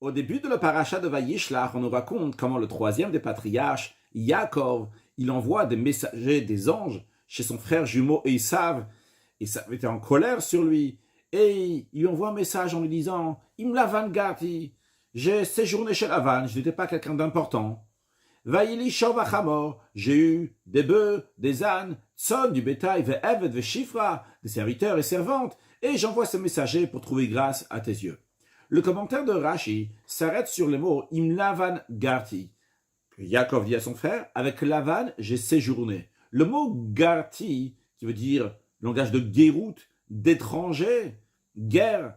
Au début de la paracha de Vayishlach, on nous raconte comment le troisième des patriarches, Yaakov, il envoie des messagers, des anges, chez son frère jumeau Esav. Esav était en colère sur lui. Et il lui envoie un message en lui disant « Im Lavan Gati, j'ai séjourné chez Lavan, je n'étais pas quelqu'un d'important. Vayili Shovachamor, j'ai eu des bœufs, des ânes, tson, du bétail, ve'eved, ve'shifra, des serviteurs et servantes, et j'envoie ces messagers pour trouver grâce à tes yeux. » Le commentaire de Rashi s'arrête sur les mots « Im Lavan Garti ». Yaakov dit à son frère « Avec Lavan, j'ai séjourné ». Le mot « Garti », qui veut dire langage de guérout, d'étranger, guerre,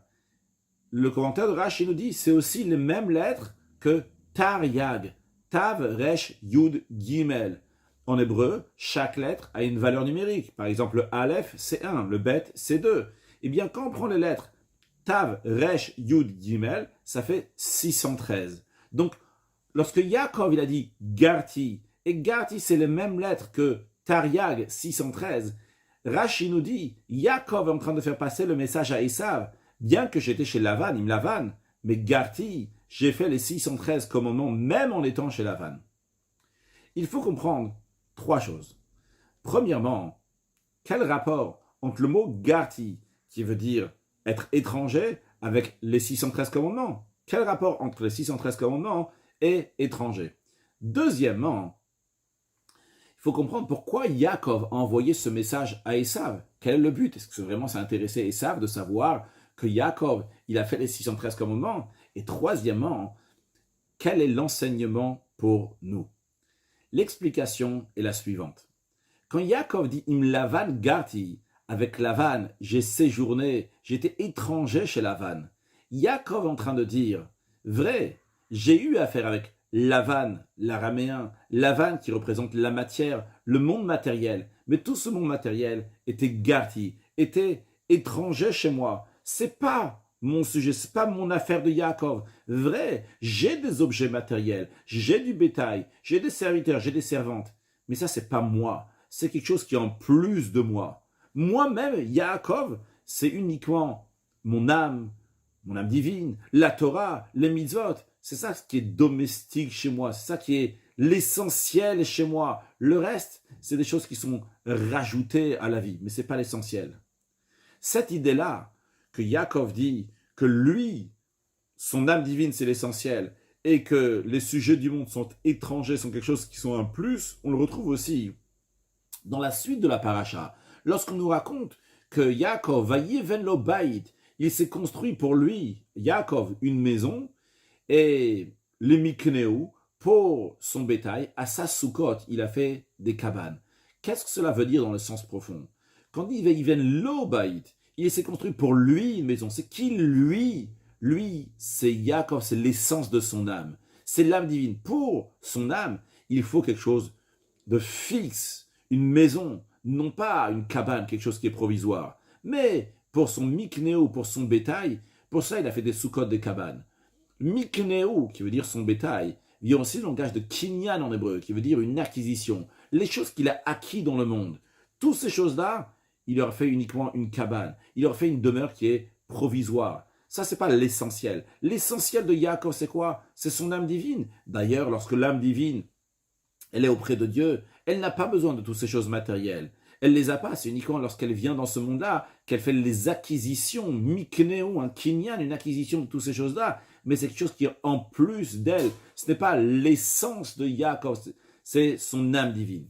le commentaire de Rashi nous dit c'est aussi les mêmes lettres que Taryag, Tav, Resh, Yud, Gimel. En hébreu, chaque lettre a une valeur numérique. Par exemple, le Aleph, c'est 1, le Bet, c'est 2. Eh bien, quand on prend les lettres Tav, Resh, Yud, Gimel, ça fait 613. Donc, lorsque Yaakov il a dit Garti, et Garti c'est les mêmes lettres que Taryag 613, Rashi nous dit Yaakov est en train de faire passer le message à Esav, bien que j'étais chez Lavan, Im Lavan, mais Garti, j'ai fait les 613 commandements même en étant chez Lavan. Il faut comprendre trois choses. Premièrement, quel rapport entre le mot Garti, qui veut dire être étranger, avec les 613 commandements? Quel rapport entre les 613 commandements et étranger? Deuxièmement, il faut comprendre pourquoi Yaakov a envoyé ce message à Esav. Quel est le but? Est-ce que vraiment ça intéressait Esav de savoir que Yaakov, il a fait les 613 commandements? Et troisièmement, quel est l'enseignement pour nous? L'explication est la suivante. Quand Yaakov dit « Im Lavan Garti », avec Lavan, j'ai séjourné, j'étais étranger chez Lavan. Yaakov est en train de dire, vrai, j'ai eu affaire avec Lavan, l'araméen, Lavan qui représente la matière, le monde matériel, mais tout ce monde matériel était Garti, était étranger chez moi. C'est pas mon sujet, c'est pas mon affaire de Yaakov. Vrai, j'ai des objets matériels, j'ai du bétail, j'ai des serviteurs, j'ai des servantes, mais ça c'est pas moi, c'est quelque chose qui est en plus de moi. Moi-même, Yaakov, c'est uniquement mon âme divine, la Torah, les mitzvot. C'est ça qui est domestique chez moi, c'est ça qui est l'essentiel chez moi. Le reste, c'est des choses qui sont rajoutées à la vie, mais ce n'est pas l'essentiel. Cette idée-là, que Yaakov dit que lui, son âme divine, c'est l'essentiel, et que les sujets du monde sont étrangers, sont quelque chose qui sont un plus, on le retrouve aussi dans la suite de la paracha. Lorsqu'on nous raconte que Yaakov, Vayeven lo bayit, il s'est construit pour lui, Yaakov, une maison, et le Mikneu, pour son bétail, à sa Sukkot, il a fait des cabanes. Qu'est-ce que cela veut dire dans le sens profond? Quand il dit Vayeven lo bayit, il s'est construit pour lui une maison. C'est qui lui? Lui, c'est Yaakov, c'est l'essence de son âme. C'est l'âme divine. Pour son âme, il faut quelque chose de fixe, une maison, non pas une cabane, quelque chose qui est provisoire. Mais pour son mikneu, pour son bétail, pour ça il a fait des soukot, des cabanes. Mikneu, qui veut dire son bétail, vient aussi le langage de kinyan en hébreu, qui veut dire une acquisition. Les choses qu'il a acquis dans le monde. Toutes ces choses-là, il leur fait uniquement une cabane. Il leur fait une demeure qui est provisoire. Ça, c'est pas l'essentiel. L'essentiel de Yaakov, c'est quoi? C'est son âme divine. D'ailleurs, lorsque l'âme divine, elle est auprès de Dieu, elle n'a pas besoin de toutes ces choses matérielles. Elle les a pas, c'est uniquement lorsqu'elle vient dans ce monde-là qu'elle fait les acquisitions, mikneo, un kinyan, une acquisition de toutes ces choses-là, mais c'est quelque chose qui est en plus d'elle. Ce n'est pas l'essence de Yaakov, c'est son âme divine.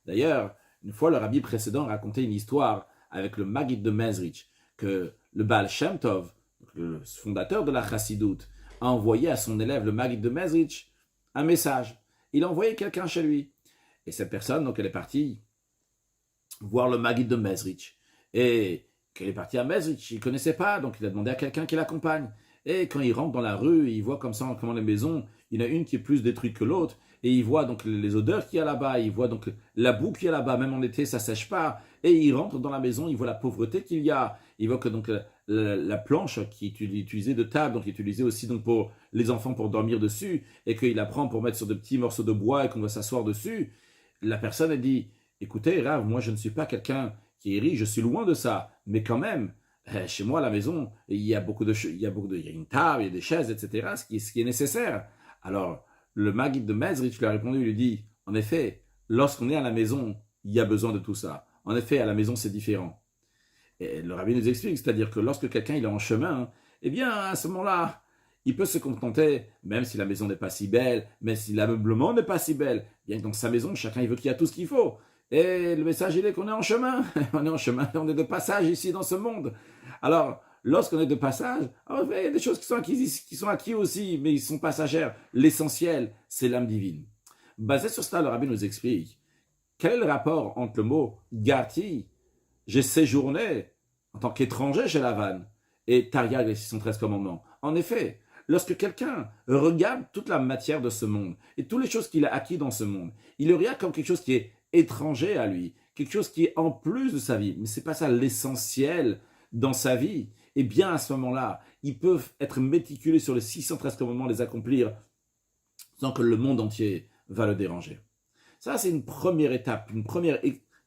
D'ailleurs, une fois le rabbi précédent racontait une histoire avec le Maggid de Mezrich, que le Baal Shem Tov, le fondateur de la Chassidoute, a envoyé à son élève, le Maggid de Mezrich, un message. Il a envoyé quelqu'un chez lui. Et cette personne, donc, elle est partie voir le Maggid de Mezrich. Et qu'elle est partie à Mezrich, il ne connaissait pas, donc il a demandé à quelqu'un qui l'accompagne. Et quand il rentre dans la rue, il voit comme ça, comment les maisons, il y en a une qui est plus détruite que l'autre, et il voit donc les odeurs qu'il y a là-bas, il voit donc la boue qu'il y a là-bas, même en été, ça ne sèche pas. Et il rentre dans la maison, il voit la pauvreté qu'il y a, il voit que donc la planche qui est utilisée de table, donc utilisée aussi donc pour les enfants pour dormir dessus, et qu'il la prend pour mettre sur de petits morceaux de bois et qu'on va s'asseoir dessus. La personne, elle dit, écoutez, Rav, moi je ne suis pas quelqu'un qui est riche, je suis loin de ça, mais quand même, Chez moi, à la maison, il y a il y a une table, il y a des chaises, etc., ce qui est nécessaire. Alors, le Maguide de Mezrich lui a répondu, il lui dit, en effet, lorsqu'on est à la maison, il y a besoin de tout ça. En effet, à la maison, c'est différent. Et le rabbi nous explique, c'est-à-dire que lorsque quelqu'un il est en chemin, eh bien, à ce moment-là, il peut se contenter, même si la maison n'est pas si belle, même si l'ameublement n'est pas si belle, bien que dans sa maison, chacun il veut qu'il y ait tout ce qu'il faut. Et le message, il est qu'on est en chemin. On est en chemin, on est de passage ici dans ce monde. Alors, lorsqu'on est de passage, il y a des choses qui sont acquises aussi, mais ils sont passagères. L'essentiel, c'est l'âme divine. Basé sur cela, le rabbi nous explique quel est le rapport entre le mot Gati, j'ai séjourné en tant qu'étranger chez Lavan, et Tariag, les 613 commandements. En effet, lorsque quelqu'un regarde toute la matière de ce monde et toutes les choses qu'il a acquis dans ce monde, il le regarde comme quelque chose qui est étranger à lui, quelque chose qui est en plus de sa vie. Mais ce n'est pas ça l'essentiel dans sa vie. Et bien à ce moment-là, ils peuvent être méticulés sur les 613 commandements, les accomplir, sans que le monde entier va le déranger. Ça, c'est une première étape,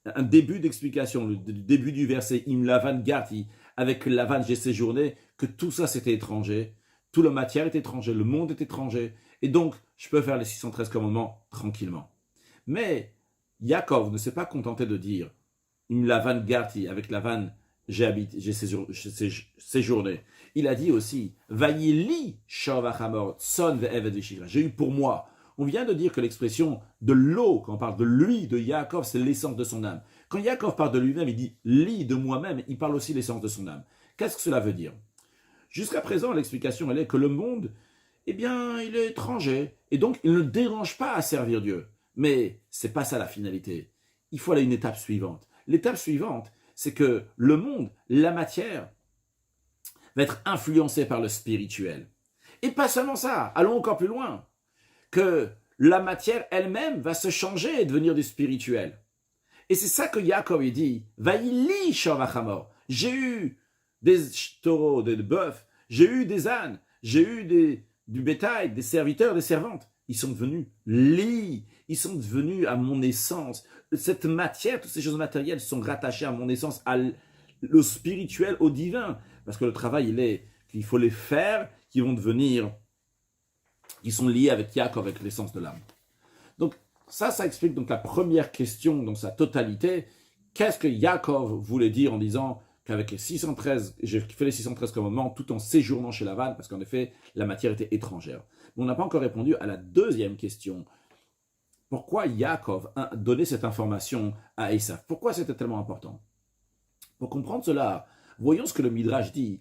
un début d'explication, le début du verset Im Lavan Gati, avec Lavan j'ai séjourné, que tout ça c'était étranger, toute la matière est étrangère, le monde est étranger, et donc je peux faire les 613 commandements tranquillement. Mais Yaakov ne s'est pas contenté de dire Im Lavan Gati, avec Lavan j'ai séjourné. Il a dit aussi Vayili Shavachamor Son Ve'eved Vishira. J'ai eu pour moi. On vient de dire que l'expression de l'eau, quand on parle de lui, de Yaakov, c'est l'essence de son âme. Quand Yaakov parle de lui-même, il dit « li de moi-même », il parle aussi de l'essence de son âme. Qu'est-ce que cela veut dire? Jusqu'à présent, l'explication, elle est que le monde, eh bien, il est étranger, et donc il ne dérange pas à servir Dieu. Mais c'est pas ça la finalité. Il faut aller à une étape suivante. L'étape suivante, c'est que le monde, la matière, va être influencé par le spirituel. Et pas seulement ça, allons encore plus loin. Que la matière elle-même va se changer et devenir du spirituel. Et c'est ça que Yaakov dit, Vaïli Shavachamor. J'ai eu des taureaux, des bœufs, j'ai eu des ânes, j'ai eu du bétail, des serviteurs, des servantes. Ils sont devenus li, ils sont devenus à mon essence. Cette matière, toutes ces choses matérielles sont rattachées à mon essence, au spirituel, au divin. Parce que le travail, il faut les faire, qui vont devenir, qui sont liés avec Yaakov, avec l'essence de l'âme. Donc, ça explique donc la première question dans sa totalité. Qu'est-ce que Yaakov voulait dire en disant qu'avec les 613, j'ai fait les 613 commandements tout en séjournant chez Lavan, parce qu'en effet, la matière était étrangère. Mais on n'a pas encore répondu à la deuxième question. Pourquoi Yaakov a donné cette information à Esav? Pourquoi c'était tellement important? Pour comprendre cela, voyons ce que le Midrash dit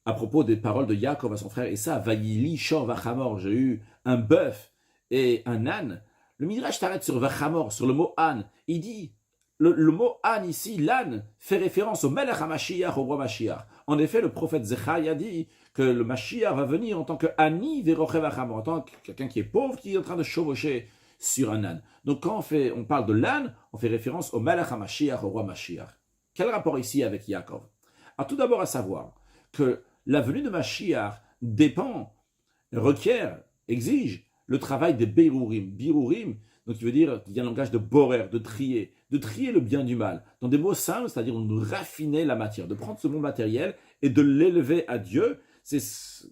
à propos des paroles de Yaakov à son frère Esav. Vayili shor vachamor, j'ai eu un bœuf et un âne. Le Midrash s'arrête sur vachamor, sur le mot âne. Il dit, le mot âne ici, l'âne, fait référence au Melech HaMashiach, au roi Mashiach. En effet, le prophète Zechaïa dit que le Mashiach va venir en tant que Ani veroche vachamor, en tant que quelqu'un qui est pauvre, qui est en train de chevaucher sur un âne. Donc quand on parle de l'âne, on fait référence au Melech HaMashiach, au roi Mashiach. Quel rapport ici avec Yaakov? Alors tout d'abord à savoir que la venue de Mashiach requiert, exige le travail des Birurim. Birurim, donc il veut dire, il y a un langage de borer, de trier le bien du mal. Dans des mots simples, c'est-à-dire de raffiner la matière, de prendre ce monde matériel et de l'élever à Dieu. C'est,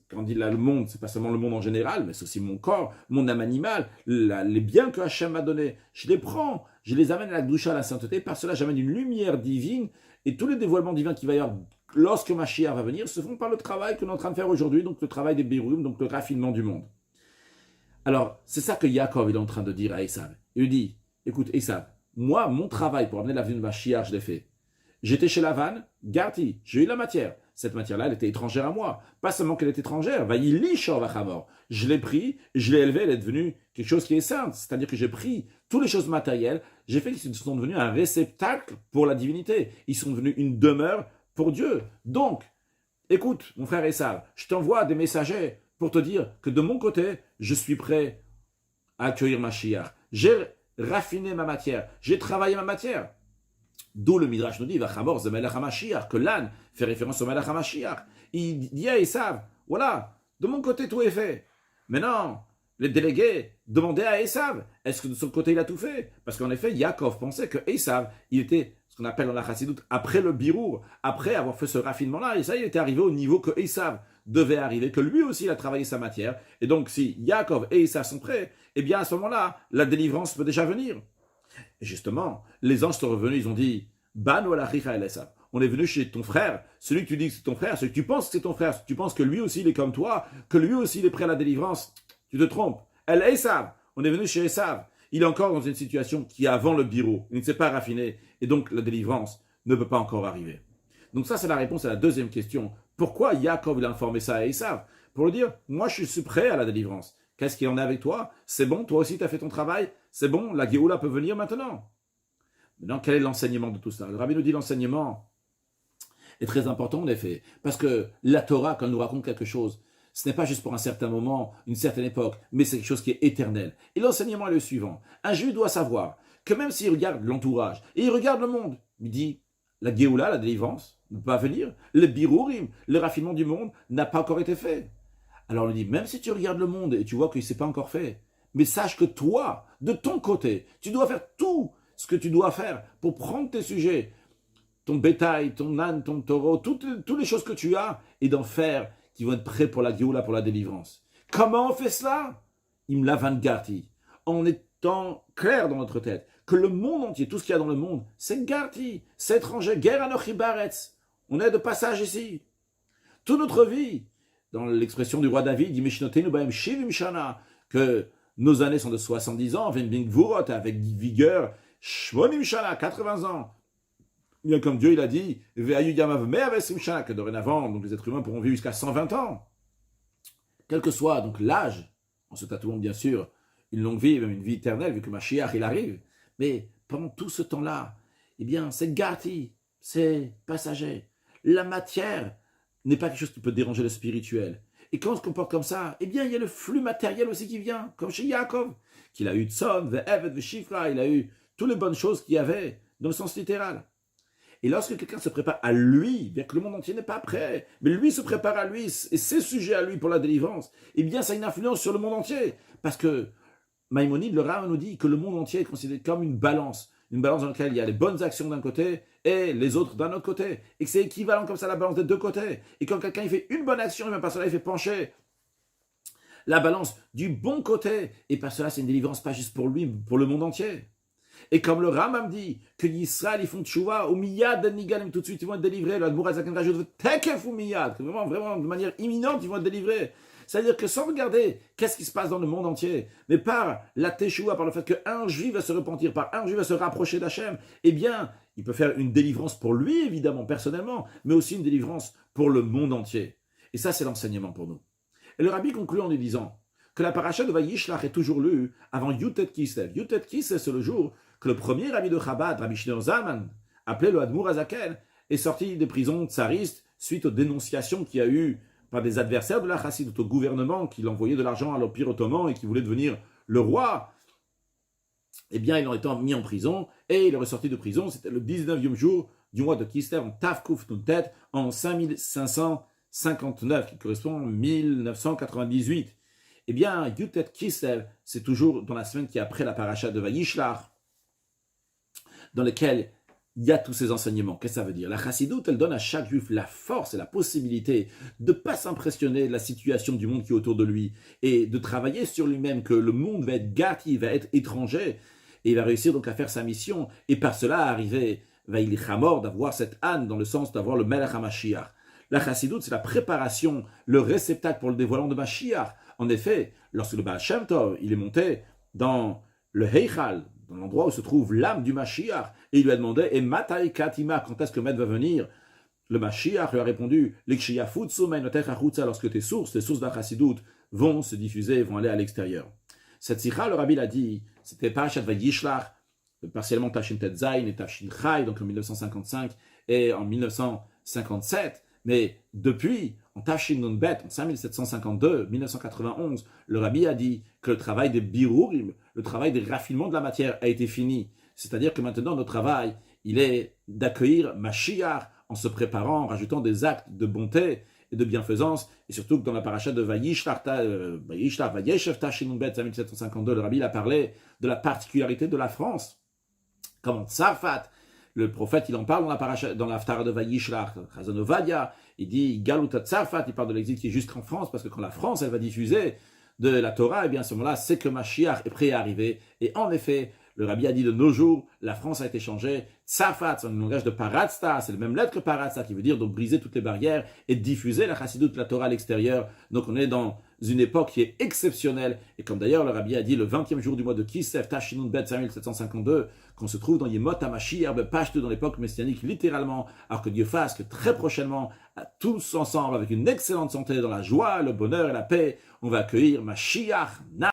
quand on dit là le monde, c'est pas seulement le monde en général, mais c'est aussi mon corps, mon âme animale, les biens que Hachem m'a donnés. Je les prends, je les amène à la doucha, à la sainteté. Par cela, j'amène une lumière divine et tous les dévoilements divins qu'il va y avoir lorsque Mashiach va venir se font par le travail que nous sommes en train de faire aujourd'hui, donc le travail des Birurim, donc le raffinement du monde. Alors, c'est ça que Yaakov est en train de dire à Esav. Il lui dit, écoute Esav, moi, mon travail pour amener la venue de Mashiach, je l'ai fait. J'étais chez Lavan, Garti, j'ai eu la matière. Cette matière-là, elle était étrangère à moi. Pas seulement qu'elle est étrangère, Vayili shor vachamor. Je l'ai pris, je l'ai élevé, elle est devenue quelque chose qui est sainte. C'est-à-dire que j'ai pris toutes les choses matérielles, j'ai fait qu'ils sont devenus un réceptacle pour la divinité. Ils sont devenus une demeure pour Dieu. Donc, écoute, mon frère Esav, je t'envoie des messagers pour te dire que de mon côté, je suis prêt à accueillir Mashiach. J'ai raffiné ma matière, j'ai travaillé ma matière. D'où le Midrash nous dit, Vachamor, c'est Melech HaMashiach, que l'âne fait référence au Melech HaMashiach. Il dit à Esav, voilà, de mon côté tout est fait. Maintenant, les délégués demandaient à Esav, est-ce que de son côté il a tout fait? Parce qu'en effet, Yaakov pensait que Esav, il était ce qu'on appelle dans la Chassidoute, après le birour, après avoir fait ce raffinement-là, et ça, il était arrivé au niveau que Esav devait arriver, que lui aussi, il a travaillé sa matière. Et donc, si Yaakov et Esav sont prêts, eh bien, à ce moment-là, la délivrance peut déjà venir. Et justement, les anges sont revenus, ils ont dit, Ban wala chicha el Esav. On est venu chez ton frère, celui que tu dis que c'est ton frère, celui que tu penses que c'est ton frère, tu penses que lui aussi il est comme toi, que lui aussi il est prêt à la délivrance, tu te trompes. El Esav, on est venu chez Esav. Il est encore dans une situation qui est avant le bureau, il ne s'est pas raffiné, et donc la délivrance ne peut pas encore arriver. Donc ça, c'est la réponse à la deuxième question. Pourquoi Yaakov il a informé ça à Esav? Pour lui dire, moi je suis prêt à la délivrance. Qu'est-ce qu'il en est avec toi? C'est bon, toi aussi tu as fait ton travail? C'est bon, la Géoula peut venir maintenant. Maintenant, quel est l'enseignement de tout ça? Le rabbi nous dit l'enseignement est très important en effet, parce que la Torah, quand elle nous raconte quelque chose, ce n'est pas juste pour un certain moment, une certaine époque, mais c'est quelque chose qui est éternel. Et l'enseignement est le suivant. Un juif doit savoir que même s'il regarde l'entourage, et il regarde le monde, il dit, la Géoula, la délivrance, ne peut pas venir. Le birourim, le raffinement du monde, n'a pas encore été fait. Alors on lui dit, même si tu regardes le monde et tu vois qu'il ne s'est pas encore fait, mais sache que toi, de ton côté, tu dois faire tout ce que tu dois faire pour prendre tes sujets, ton bétail, ton âne, ton taureau, toutes les choses que tu as, et d'en faire qui vont être prêts pour la Géoula, pour la délivrance. Comment on fait cela? Imla Vangarti. En étant clair dans notre tête que le monde entier, tout ce qu'il y a dans le monde, c'est Garti, c'est étranger, guerre anochi baretz. On est de passage ici. Toute notre vie, dans l'expression du roi David, dit Mishnotenu baem shivim shana, que nos années sont de 70 ans, Venbing Vurot, avec vigueur, Shmonim shana, 80 ans. Bien comme Dieu, il a dit, que dorénavant, donc les êtres humains pourront vivre jusqu'à 120 ans. Quel que soit donc l'âge, en se tatouant bien sûr une longue vie, même une vie éternelle, vu que Mashiach il arrive. Mais pendant tout ce temps-là, eh bien, c'est gâti, c'est passager. La matière n'est pas quelque chose qui peut déranger le spirituel. Et quand on se comporte comme ça, eh bien, il y a le flux matériel aussi qui vient, comme chez Yaakov, qu'il a eu Tson, Ve'eved, Ve'shifra, il a eu toutes les bonnes choses qu'il y avait, dans le sens littéral. Et lorsque quelqu'un se prépare à lui, bien que le monde entier n'est pas prêt, mais lui se prépare à lui, et ses sujets à lui pour la délivrance, eh bien, ça a une influence sur le monde entier. Parce que Maïmonide, le Rav nous dit que le monde entier est considéré comme une balance dans laquelle il y a les bonnes actions d'un côté et les autres d'un autre côté. Et que c'est équivalent comme ça la balance des deux côtés. Et quand quelqu'un il fait une bonne action, et bien par cela il fait pencher la balance du bon côté. Et par cela c'est une délivrance pas juste pour lui, mais pour le monde entier. Et comme le Rambam dit que l'Israël ils font tchouva, au miyad nigalim, tout de suite ils vont être délivrés. Le Admour Azaken rajoute tekef ou miyad, vraiment de manière imminente ils vont être délivrés. C'est-à-dire que sans regarder qu'est-ce qui se passe dans le monde entier, mais par la teshuva, par le fait qu'un juif va se repentir, par un juif va se rapprocher d'Hachem, eh bien, il peut faire une délivrance pour lui, évidemment, personnellement, mais aussi une délivrance pour le monde entier. Et ça, c'est l'enseignement pour nous. Et le rabbi conclut en lui disant que la paracha de Vayishlach est toujours lue avant Yutet Kislev. Yutet Kislev, c'est le jour que le premier rabbi de Chabad, Rabbi Shneur Zalman, appelé le Admour Azaken, est sorti des prisons tsaristes suite aux dénonciations qu'il y a eu par des adversaires de la Chassidoute, au gouvernement qui l'envoyait de l'argent à l'Empire ottoman et qui voulait devenir le roi. Eh bien, il en été mis en prison et il est ressorti de prison. C'était le 19e jour du mois de Kislev en Tafkouf Nuntet en 5559, qui correspond à 1998. Eh bien, Yutet Kislev, c'est toujours dans la semaine qui est après la paracha de Vayishlach, dans lequel il y a tous ces enseignements. Qu'est-ce que ça veut dire? La chassidoute, elle donne à chaque juif la force et la possibilité de ne pas s'impressionner de la situation du monde qui est autour de lui et de travailler sur lui-même, que le monde va être gâti, va être étranger, et il va réussir donc à faire sa mission, et par cela arriver, va il chamor, d'avoir cette âne, dans le sens d'avoir le Melech HaMashiach. La chassidoute, c'est la préparation, le réceptacle pour le dévoilement de Mashiach. En effet, lorsque le Baal Shem Tov, il est monté dans le Heichal, dans l'endroit où se trouve l'âme du Mashiach, et il lui a demandé, et Matai Katima, quand est-ce que Maître va venir? Le Mashiach lui a répondu, lorsque tes sources de la chassidoute vont se diffuser, vont aller à l'extérieur. Cette sikha, le rabbi l'a dit, c'était Parashat Vayishlach, partiellement Tashin Tetzain et Tashin Chai, donc en 1955 et en 1957, mais depuis, en Tashin Nunbet, en 5752, 1991, le rabbi a dit que le travail des birurim, le travail des raffinements de la matière a été fini. C'est-à-dire que maintenant, notre travail, il est d'accueillir Mashiach en se préparant, en rajoutant des actes de bonté et de bienfaisance, et surtout que dans la paracha de Vayishlach, Vayeshev Tashin Nunbet, 5752, le rabbi a parlé de la particularité de la France. Comme en Tzarfat, Le prophète, il en parle dans l'Haftarah de Vayishlach, Chazon Ovadia, il dit Galuta Tzarfat, il parle de l'exil qui est jusqu'en France, parce que quand la France, elle va diffuser de la Torah, et bien à ce moment-là, c'est que Mashiach est prêt à arriver. Et en effet, le Rabbi a dit de nos jours, la France a été changée. Tzarfat, c'est un langage de Paratzta, c'est le même lettre que Paratzta, qui veut dire donc briser toutes les barrières et diffuser la Chassidoute, la Torah à l'extérieur. Donc on est dans une époque qui est exceptionnelle. Et comme d'ailleurs le Rabbi a dit le 20e jour du mois de Kislev, Tashinun Bet 5752, qu'on se trouve dans Yemot HaMashiach, Pashtu, dans l'époque messianique, littéralement, alors que Dieu fasse que très prochainement, tous ensemble, avec une excellente santé, dans la joie, le bonheur et la paix, on va accueillir Mashiach.